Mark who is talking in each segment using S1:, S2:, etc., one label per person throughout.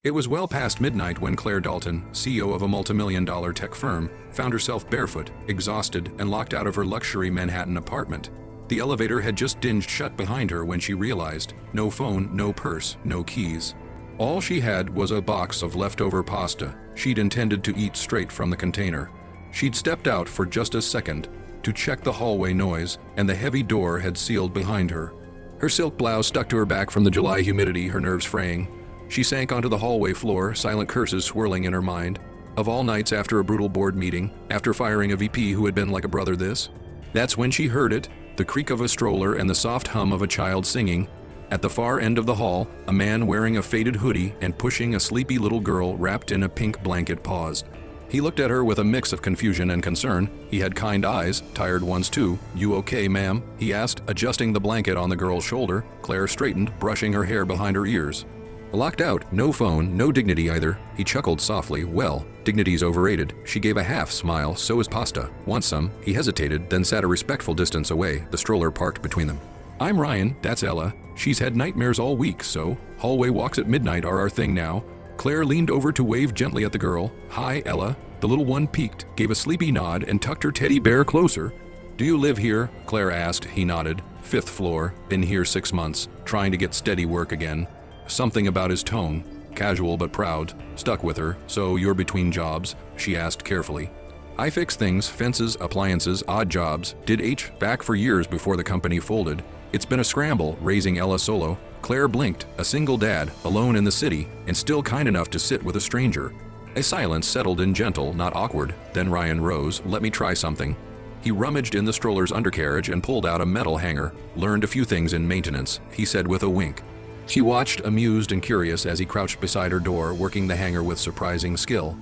S1: It was well past midnight when Claire Dalton, CEO of a multimillion-dollar tech firm, found herself barefoot, exhausted, and locked out of her luxury Manhattan apartment. The elevator had just dinged shut behind her when she realized no phone, no purse, no keys. All she had was a box of leftover pasta she'd intended to eat straight from the container. She'd stepped out for just a second to check the hallway noise, and the heavy door had sealed behind her. Her silk blouse stuck to her back from the July humidity, her nerves fraying. She sank onto the hallway floor, silent curses swirling in her mind. Of all nights after a brutal board meeting, after firing a VP who had been like a brother that's when she heard it, the creak of a stroller and the soft hum of a child singing. At the far end of the hall, a man wearing a faded hoodie and pushing a sleepy little girl wrapped in a pink blanket paused. He looked at her with a mix of confusion and concern. He had kind eyes, tired ones too. "You okay, ma'am?" he asked, adjusting the blanket on the girl's shoulder. Claire straightened, brushing her hair behind her ears. Locked out, no phone, no dignity either. He chuckled softly. "Well, dignity's overrated." She gave a half smile. "So is pasta. Want some?" He hesitated, then sat a respectful distance away, the stroller parked between them. "I'm Ryan, that's Ella. She's had nightmares all week, so hallway walks at midnight are our thing now." Claire leaned over to wave gently at the girl. "Hi, Ella." The little one peeked, gave a sleepy nod, and tucked her teddy bear closer. "Do you live here?" Claire asked. He nodded. "5th floor. Been here 6 months. Trying to get steady work again." Something about his tone, casual but proud, stuck with her. "So you're between jobs?" she asked carefully. "I fix things, fences, appliances, odd jobs. Did HVAC for years before the company folded. It's been a scramble, raising Ella solo." Claire blinked, a single dad, alone in the city, and still kind enough to sit with a stranger. A silence settled in, gentle, not awkward. Then Ryan rose. "Let me try something." He rummaged in the stroller's undercarriage and pulled out a metal hanger. "Learned a few things in maintenance," he said with a wink. She watched, amused and curious, as he crouched beside her door, working the hanger with surprising skill.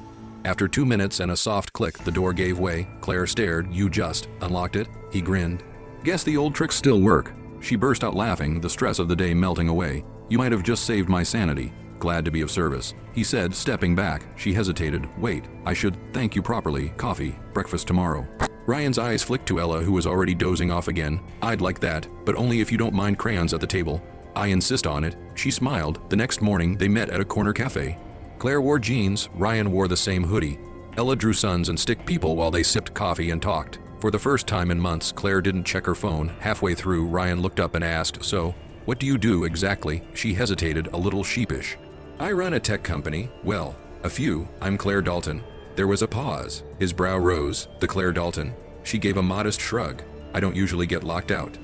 S1: After 2 minutes and a soft click, the door gave way. Claire stared. "You just unlocked it?" He grinned. "Guess the old tricks still work." She burst out laughing, the stress of the day melting away. "You might have just saved my sanity." "Glad to be of service," he said, stepping back. She hesitated. "Wait, I should thank you properly. Coffee, breakfast tomorrow." Ryan's eyes flicked to Ella, who was already dozing off again. "I'd like that, but only if you don't mind crayons at the table." "I insist on it." She smiled. The next morning, they met at a corner cafe. Claire wore jeans, Ryan wore the same hoodie. Ella drew suns and stick people while they sipped coffee and talked. For the first time in months, Claire didn't check her phone. Halfway through, Ryan looked up and asked, "So, what do you do exactly?" She hesitated, a little sheepish. "I run a tech company. Well, a few. I'm Claire Dalton." There was a pause. His brow rose. "The Claire Dalton." She gave a modest shrug. "I don't usually get locked out."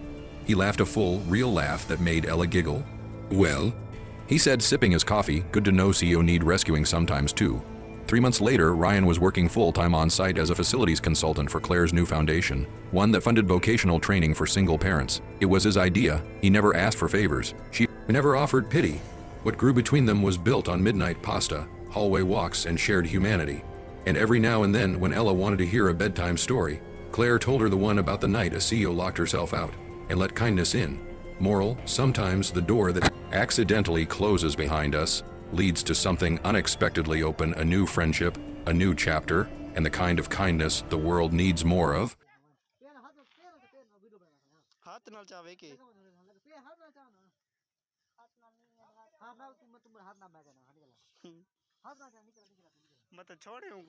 S1: He laughed a full, real laugh that made Ella giggle. "Well?" he said, sipping his coffee. "Good to know CEO need rescuing sometimes too." 3 months later, Ryan was working full-time on-site as a facilities consultant for Claire's new foundation, one that funded vocational training for single parents. It was his idea. He never asked for favors. She never offered pity. What grew between them was built on midnight pasta, hallway walks, and shared humanity. And every now and then, when Ella wanted to hear a bedtime story, Claire told her the one about the night a CEO locked herself out and let kindness in. Moral: sometimes the door that accidentally closes behind us leads to something unexpectedly open, a new friendship, a new chapter, and the kind of kindness the world needs more of.
S2: हाथ नाल चावे के मत छोड़े हूँ